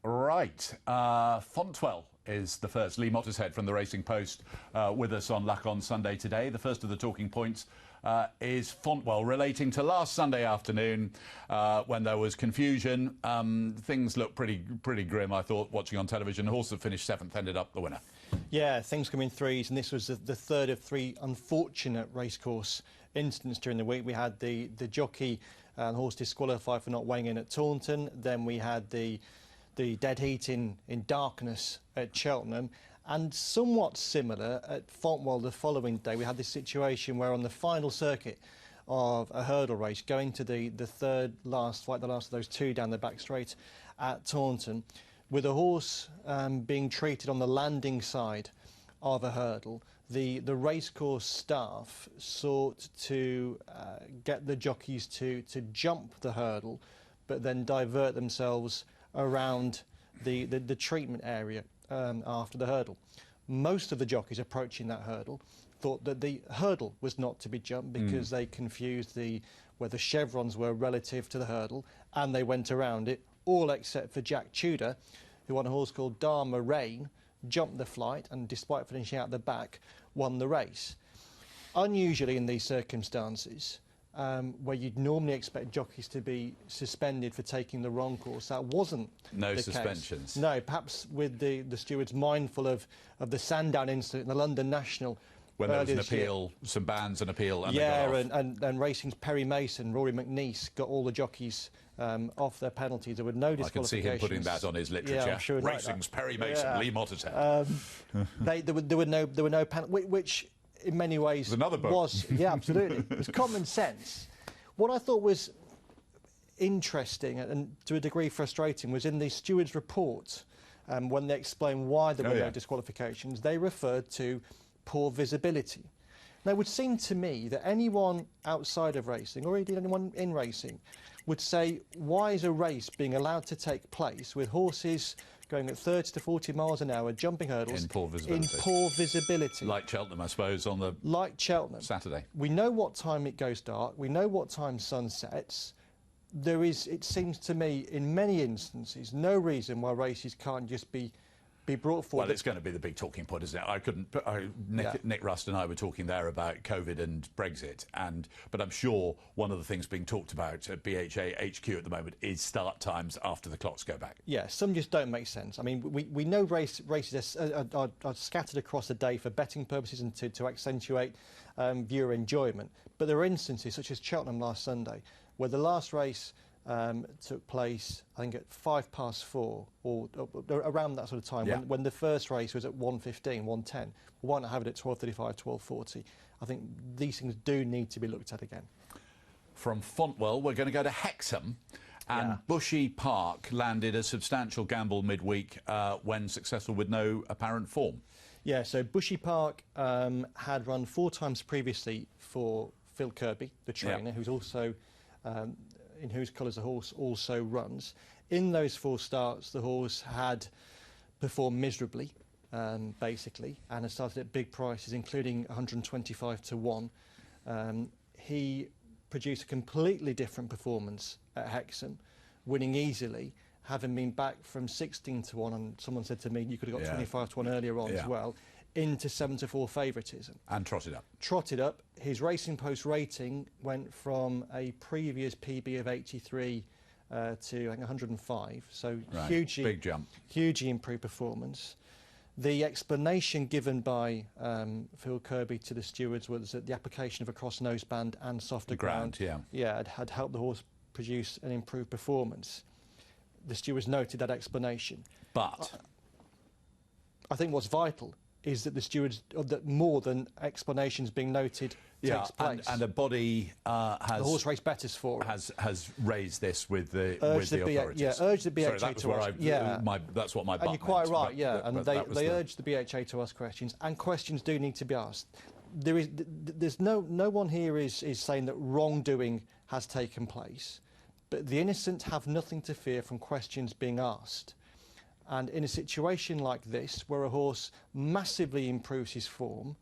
Right. Fontwell is the first. Lee Mottershead from the Racing Post with us on Luck on Sunday today. The first of the talking points is Fontwell, relating to last Sunday afternoon when there was confusion. Things looked pretty grim, I thought, watching on television. The horse that finished seventh ended up the winner. Yeah, things come in threes, and this was the third of three unfortunate racecourse incidents during the week. We had the jockey and horse disqualified for not weighing in at Taunton. Then we had the dead heat in darkness at Cheltenham, and somewhat similar at Fontwell the following day. We had this situation where on the final circuit of a hurdle race, going to the third last fight, the last of those two down the back straight at Taunton, with a horse being treated on the landing side of a hurdle, the racecourse staff sought to get the jockeys to jump the hurdle, but then divert themselves around the treatment area after the hurdle. Most of the jockeys approaching that hurdle thought that the hurdle was not to be jumped because they confused where the chevrons were relative to the hurdle, and they went around it, all except for Jack Tudor, who on a horse called Dharma Rain jumped the flight and, despite finishing out the back, won the race. Unusually in these circumstances, where you'd normally expect jockeys to be suspended for taking the wrong course, that wasn't no the suspensions. Case. No, perhaps with the stewards mindful of the Sandown incident in the London National. When there was an appeal, some bans and appeal, and yeah, they got off. and Racing's Perry Mason, Rory McNeice got all the jockeys off their penalties. There were no disqualifications. I can see him putting that on his literature. Yeah, I'm sure. Racing's Perry Mason, yeah. Lee Mottershead. There were no penalties, which in many ways another book. Was yeah, absolutely. It was common sense. What I thought was interesting and to a degree frustrating was in the stewards' report, when they explained why there were no disqualifications, they referred to poor visibility. Now, it would seem to me that anyone outside of racing, or indeed anyone in racing, would say, why is a race being allowed to take place with horses going at 30 to 40 miles an hour, jumping hurdles in poor visibility? Like Cheltenham, I suppose, on the Saturday. We know what time it goes dark. We know what time sun sets. There is, it seems to me, in many instances, no reason why races can't just be brought forward. Well, it's going to be the big talking point, isn't it? Nick Rust and I were talking there about COVID and Brexit, but I'm sure one of the things being talked about at BHA HQ at the moment is start times after the clocks go back. Yeah, some just don't make sense. I mean, we know races are scattered across the day for betting purposes and to accentuate viewer enjoyment, but there are instances, such as Cheltenham last Sunday, where the last race took place, I think, at 4:05 or around that sort of time, when the first race was at 1:15, 1:10. Why not have it at 12:35, 12:40? I think these things do need to be looked at again. From Fontwell, we're going to go to Hexham, and Bushy Park landed a substantial gamble midweek when successful with no apparent form. Yeah, so Bushy Park had run 4 times previously for Phil Kirby, the trainer, who's also in whose colours the horse also runs. In those 4 starts, the horse had performed miserably, basically, and has started at big prices, including 125 to 1. He produced a completely different performance at Hexham, winning easily, having been back from 16 to 1, and someone said to me, you could have got 25 to 1 earlier on as well, into 7 to 4 favouritism. And trotted up. Trotted up. His Racing Post rating went from a previous PB of 83 to, I think, 105. So big jump. Hugely improved performance. The explanation given by Phil Kirby to the stewards was that the application of a cross noseband and softer ground had helped the horse produce an improved performance. The stewards noted that explanation. But I think what's vital is that the stewards, that more than explanations being noted takes place. And a body the horse race betters for has raised this with the authorities. Urged the BHA Sorry, that was to where ask. That's what my butt and you're quite meant, right, but they urged the BHA to ask questions, and questions do need to be asked. There's no one here is saying that wrongdoing has taken place, but the innocent have nothing to fear from questions being asked. And in a situation like this, where a horse massively improves his form,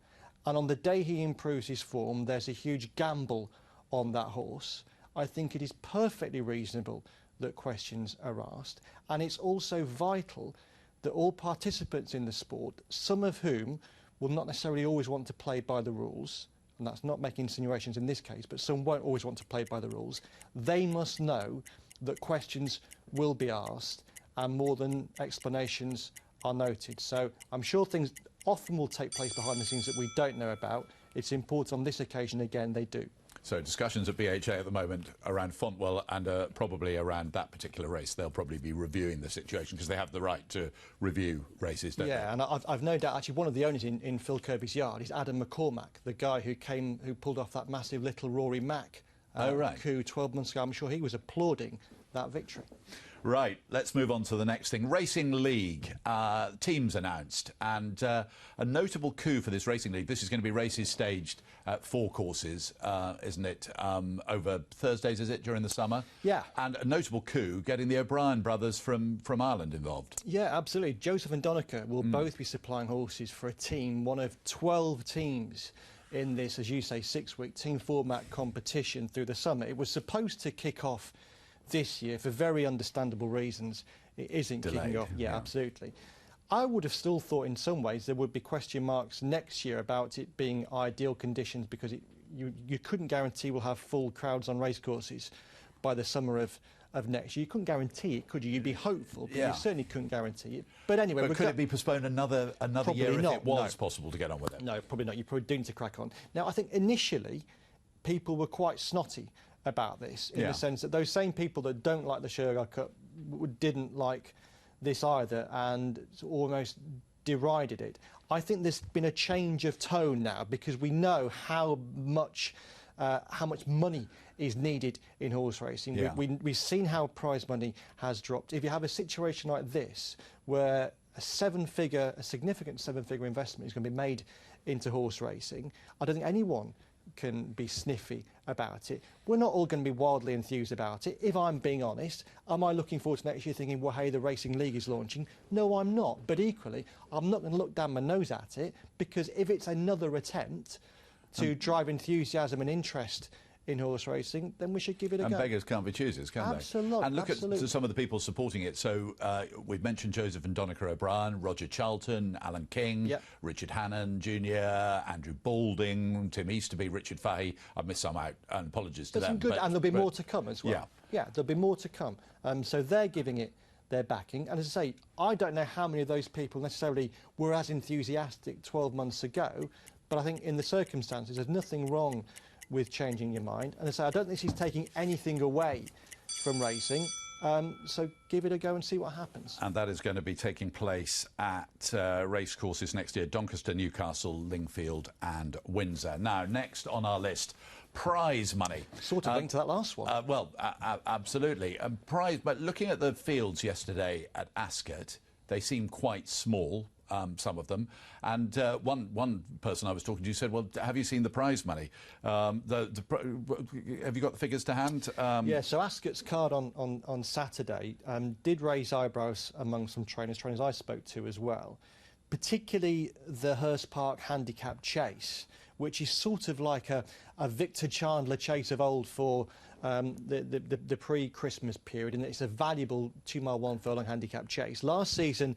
and on the day he improves his form, there's a huge gamble on that horse, I think it is perfectly reasonable that questions are asked, and it's also vital that all participants in the sport, some of whom will not necessarily always want to play by the rules, and that's not making insinuations in this case, but some won't always want to play by the rules, they must know that questions will be asked and more than explanations are noted. So I'm sure things often will take place behind the scenes that we don't know about. It's important on this occasion, again, they do. So discussions at BHA at the moment around Fontwell and probably around that particular race. They'll probably be reviewing the situation because they have the right to review races, don't they? Yeah, and I've no doubt, actually, one of the owners in Phil Kirby's yard is Adam McCormack, the guy who pulled off that massive little Rory Mack coup 12 months ago. I'm sure he was applauding that victory. Right, let's move on to the next thing. Racing League, teams announced, and a notable coup for this Racing League. This is going to be races staged at 4 courses, isn't it, over Thursdays, is it, during the summer? Yeah. And a notable coup, getting the O'Brien brothers from Ireland involved. Yeah, absolutely. Joseph and Donica will both be supplying horses for a team, one of 12 teams in this, as you say, 6-week team format competition through the summer. It was supposed to kick off this year for very understandable reasons. It isn't kicking off. Yeah, absolutely. I would have still thought in some ways there would be question marks next year about it being ideal conditions, because you couldn't guarantee we'll have full crowds on racecourses by the summer of next year. You couldn't guarantee it, could you? You'd be hopeful, but you certainly couldn't guarantee it. But anyway, but could it be postponed another year if it was possible to get on with it? No, probably not. You're probably doomed to crack on. Now, I think initially people were quite snotty about this, in the sense that those same people that don't like the Shergar Cup didn't like this either and almost derided it. I think there's been a change of tone now, because we know how much money is needed in horse racing. Yeah. We've seen how prize money has dropped. If you have a situation like this, where a significant seven-figure investment is going to be made into horse racing, I don't think anyone can be sniffy about it. We're not all going to be wildly enthused about it. If I'm being honest, am I looking forward to next year thinking, well, hey, the Racing League is launching? No, I'm not. But equally, I'm not going to look down my nose at it, because if it's another attempt to drive enthusiasm and interest in horse racing, then we should give it a go. And beggars can't be choosers, can they? Absolutely. And look at some of the people supporting it. So we've mentioned Joseph and Donica O'Brien, Roger Charlton, Alan King, Richard Hannon Jr., Andrew Balding, Tim Easterby, Richard Fahey. I've missed some out, and apologies to them. Some good, and there'll be more to come as well. Yeah, there'll be more to come. So they're giving it their backing. And as I say, I don't know how many of those people necessarily were as enthusiastic 12 months ago, but I think in the circumstances, there's nothing wrong with changing your mind. And as I say, I don't think she's taking anything away from racing. So give it a go and see what happens. And that is going to be taking place at racecourses next year: Doncaster, Newcastle, Lingfield and Windsor. Now, next on our list, prize money. Sort of linked to that last one. Well, absolutely. Prize, but looking at the fields yesterday at Ascot, they seem quite small. Some of them, and one person I was talking to said, well, have you seen the prize money? Have you got the figures to hand? Yeah, so Ascot's card on Saturday did raise eyebrows among some trainers I spoke to as well, particularly the Hurst Park Handicap Chase, which is sort of like a Victor Chandler chase of old for the pre-Christmas period, and it's a valuable 2-mile 1 furlong handicap chase. Last season,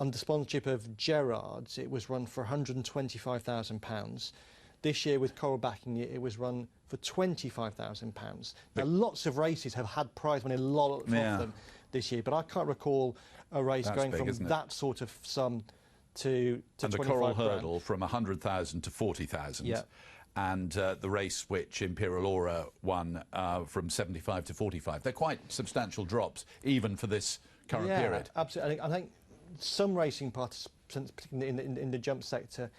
under sponsorship of Gerrard's, it was run for £125,000. This year, with Coral backing it, it was run for £25,000. Now, lots of races have had prize money, a lot of them this year, but I can't recall a race going from that sort of sum to and 25 the Coral grand. Hurdle from 100,000 to 40,000. Yeah. And the race which Imperial Aura won from 75 to 45. They're quite substantial drops, even for this current period. Absolutely. I think some racing participants, particularly in the jump sector,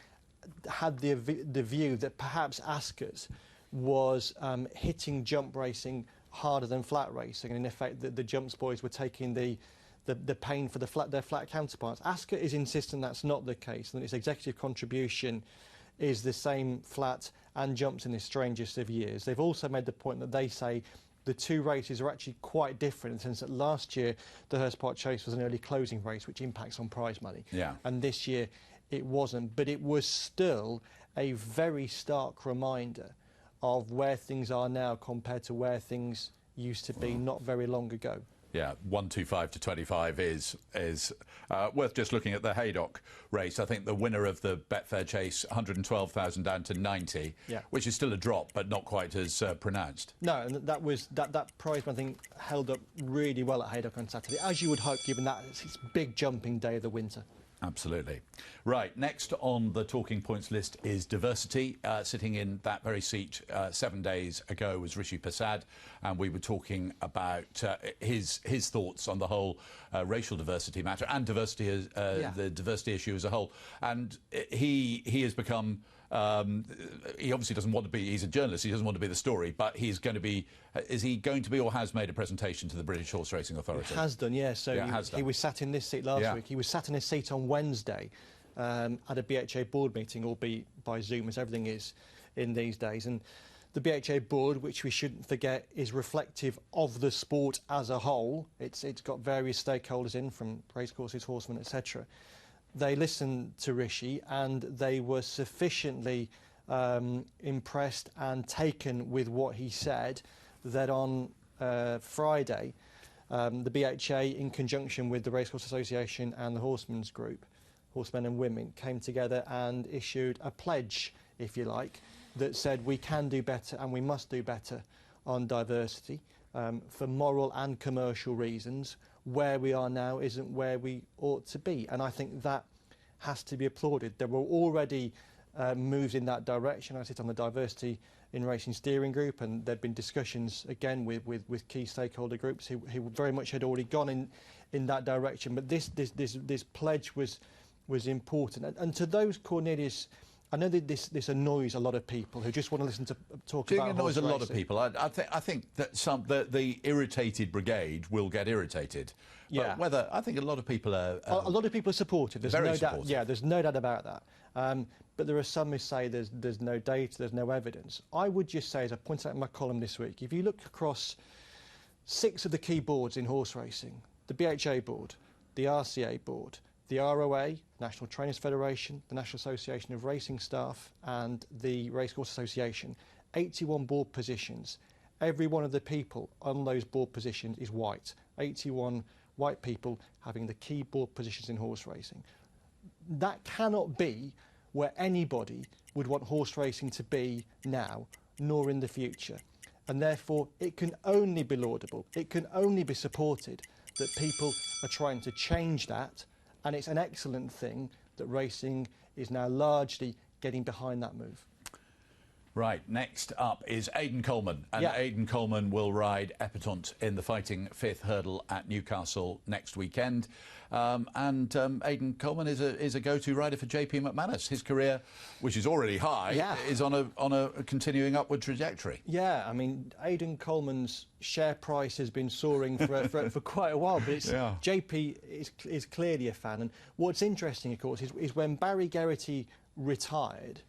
had the view that perhaps Ascot was hitting jump racing harder than flat racing, and in effect the jumps boys were taking the pain for their flat counterparts. Ascot is insisting that's not the case, and its executive contribution is the same flat and jumps in the strangest of years. They've also made the point that they say the two races are actually quite different, in the sense that last year the Hurst Park Chase was an early closing race, which impacts on prize money. Yeah. And this year it wasn't, but it was still a very stark reminder of where things are now compared to where things used to be not very long ago. Yeah, 125 to 25 is worth just looking at the Haydock race. I think the winner of the Betfair Chase, 112,000 down to 90, which is still a drop, but not quite as pronounced. No, and that prize, I think, held up really well at Haydock on Saturday, as you would hope, given that it's its big jumping day of the winter. Absolutely. Right, next on the talking points list is diversity. Sitting in that very seat 7 days ago was Rishi Persad, and we were talking about his thoughts on the whole racial diversity matter and diversity the diversity issue as a whole. And he has become... he obviously doesn't want to be, he's a journalist, he doesn't want to be the story, but he's going to be, is he going to be or has made a presentation to the British Horse Racing Authority? He has done, yeah. So he was sat in this seat last week. He was sat in his seat on Wednesday at a BHA board meeting, albeit by Zoom, as everything is in these days. And the BHA board, which we shouldn't forget, is reflective of the sport as a whole. It's got various stakeholders in, from racecourses, horsemen, etc. They listened to Rishi and they were sufficiently impressed and taken with what he said that on Friday the BHA, in conjunction with the Racecourse Association and the Horsemen's Group, Horsemen and Women, came together and issued a pledge, if you like, that said we can do better and we must do better on diversity for moral and commercial reasons. Where we are now isn't where we ought to be, and I think that has to be applauded. There were already moves in that direction. I sit on the Diversity in Racing Steering Group, and there have been discussions again with key stakeholder groups who very much had already gone in that direction. But this pledge was important, and to those, Cornelius, I know that this annoys a lot of people who just want to listen to talk about horse racing. It annoys a lot of people. I think that the irritated brigade will get irritated. Yeah. But I think a lot of people are... a lot of people are supportive. There's very no supportive. doubt. Yeah, there's no doubt about that. But there are some who say there's no data, there's no evidence. I would just say, as I pointed out in my column this week, if you look across 6 of the key boards in horse racing, the BHA board, the RCA board, the ROA, National Trainers Federation, the National Association of Racing Staff and the Racecourse Association, 81 board positions. Every one of the people on those board positions is white. 81 white people having the key board positions in horse racing. That cannot be where anybody would want horse racing to be now, nor in the future. And therefore, it can only be laudable, it can only be supported that people are trying to change that. And it's an excellent thing that racing is now largely getting behind that move. Right, next up is Aidan Coleman. And Aidan Coleman will ride Epatante in the Fighting Fifth Hurdle at Newcastle next weekend. Aidan Coleman is a go-to rider for JP McManus. His career, which is already high, is on a continuing upward trajectory. Yeah, I mean, Aidan Coleman's share price has been soaring for quite a while, but JP is clearly a fan. And what's interesting, of course, is when Barry Geraghty retired,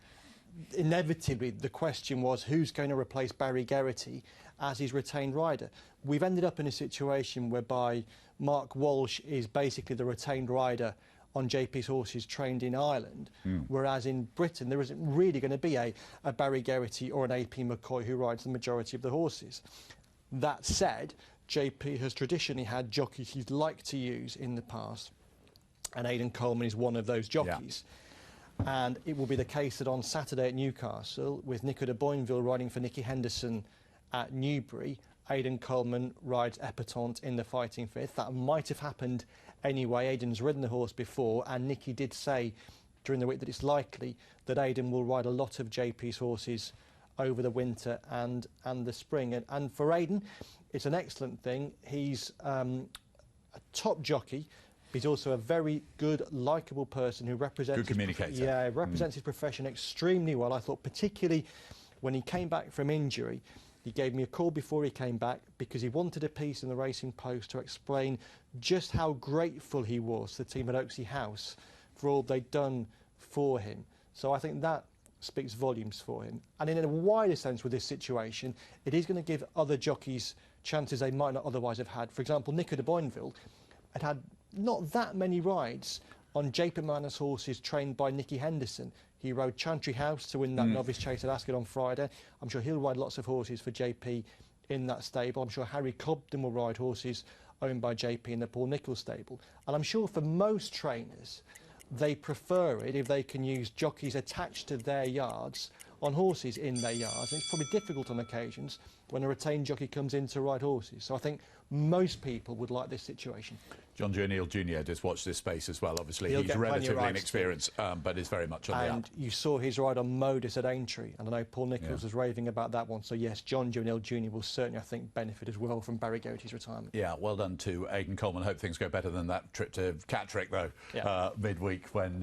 inevitably the question was who's going to replace Barry Geraghty as his retained rider. We've ended up in a situation whereby Mark Walsh is basically the retained rider on JP's horses trained in Ireland, whereas in Britain there isn't really going to be a Barry Geraghty or an AP McCoy who rides the majority of the horses. That said, JP has traditionally had jockeys he's liked to use in the past, and Aidan Coleman is one of those jockeys. And it will be the case that on Saturday at Newcastle, with Nico de Boinville riding for Nicky Henderson at Newbury, Aidan Coleman rides Epatante in the Fighting Fifth. That might have happened anyway. Aidan's ridden the horse before, and Nicky did say during the week that it's likely that Aidan will ride a lot of JP's horses over the winter and the spring. And for Aidan, it's an excellent thing. He's a top jockey. He's also a very good, likeable person who represents... Good communicator. Yeah, represents his profession extremely well. I thought particularly when he came back from injury, he gave me a call before he came back because he wanted a piece in the Racing Post to explain just how grateful he was to the team at Oaksey House for all they'd done for him. So I think that speaks volumes for him. And in a wider sense with this situation, it is going to give other jockeys chances they might not otherwise have had. For example, Nico de Boinville had not that many rides on JP McManus horses trained by Nicky Henderson. He rode Chantry House to win that novice chase at Ascot on Friday. I'm sure he'll ride lots of horses for JP in that stable. I'm sure Harry Cobden will ride horses owned by JP in the Paul Nicholls stable. And I'm sure for most trainers, they prefer it if they can use jockeys attached to their yards on horses in their yards. And it's probably difficult on occasions when a retained jockey comes in to ride horses. So I think most people would like this situation. John O'Neill Jr. does watch this space as well. Obviously, He'll he's relatively inexperienced, but is very much on the up. And you saw his ride on Modus at Aintree, and I know Paul Nicholls was raving about that one. So yes, John O'Neill Jr. will certainly, I think, benefit as well from Barry Goatee's retirement. Yeah, well done to Aidan Coleman. Hope things go better than that trip to Catterick, though, midweek when,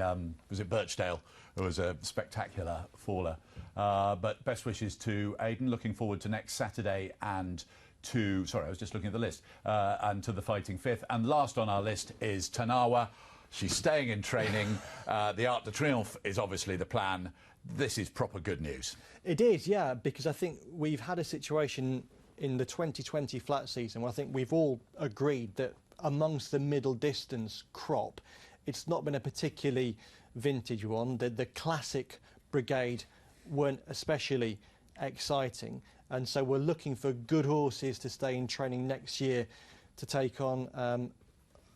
was it Birchdale? It was a spectacular faller. But best wishes to Aidan. Looking forward to next Saturday and to, sorry, I was just looking at the list, and to the Fighting Fifth. And last on our list is Tanawa. She's staying in training. The Arc de Triomphe is obviously the plan. This is proper good news. It is, yeah, because I think we've had a situation in the 2020 flat season where I think we've all agreed that amongst the middle distance crop, it's not been a particularly vintage one. The classic brigade weren't especially exciting, and so we're looking for good horses to stay in training next year to take on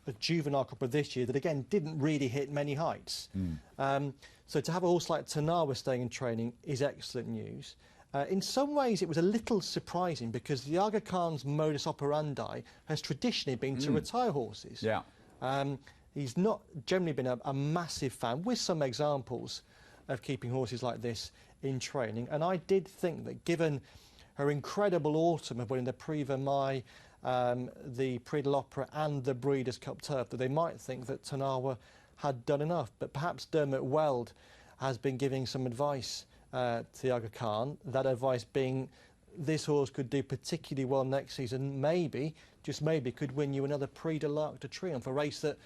a juvenile crop of this year that again didn't really hit many heights. So to have a horse like Tanawa staying in training is excellent news. In some ways it was a little surprising because the Aga Khan's modus operandi has traditionally been to retire horses. Yeah. He's not generally been a massive fan, with some examples of keeping horses like this in training. And I did think that given her incredible autumn of winning the Prix Vermeil, the Prix de l'Opera and the Breeders' Cup Turf, that they might think that Tanawa had done enough. But perhaps Dermot Weld has been giving some advice to the Aga Khan, that advice being this horse could do particularly well next season, maybe, just maybe, could win you another Prix de l'Arc de Triomphe, a race that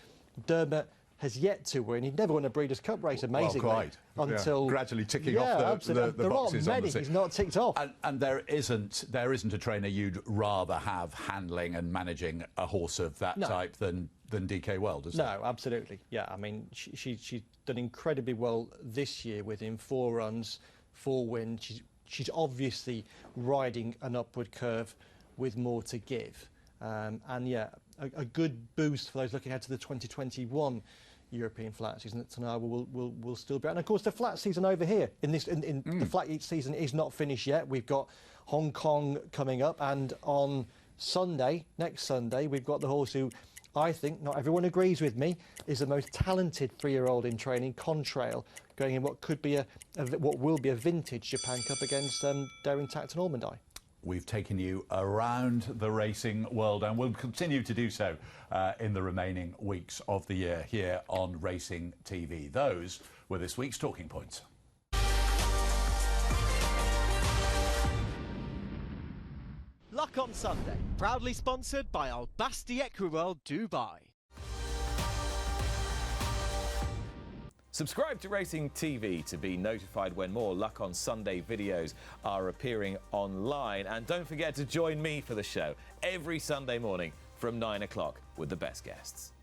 Dermot has yet to win. He'd never won a Breeders' Cup race, amazingly. Well, quite. Until gradually ticking off the there boxes. There aren't many he's not ticked off. And there isn't a trainer you'd rather have handling and managing a horse of that type than DK Weld, isn't No, absolutely. Yeah, I mean, she's done incredibly well this year with him. 4 runs, 4 wins. She's obviously riding an upward curve with more to give. And yeah, a good boost for those looking ahead to the 2021 European flat season that Tanawa will still be. And of course, the flat season over here the flat season is not finished yet. We've got Hong Kong coming up, and on Sunday, next Sunday, we've got the horse who I think, not everyone agrees with me, is the most talented 3-year-old in training, Contrail, going in what could be what will be a vintage Japan Cup against Daring Tact and Almond Eye. We've taken you around the racing world and will continue to do so in the remaining weeks of the year here on Racing TV. Those were this week's talking points. Luck on Sunday, proudly sponsored by Al Basti Equiworld Dubai. Subscribe to Racing TV to be notified when more Luck on Sunday videos are appearing online. And don't forget to join me for the show every Sunday morning from 9 o'clock with the best guests.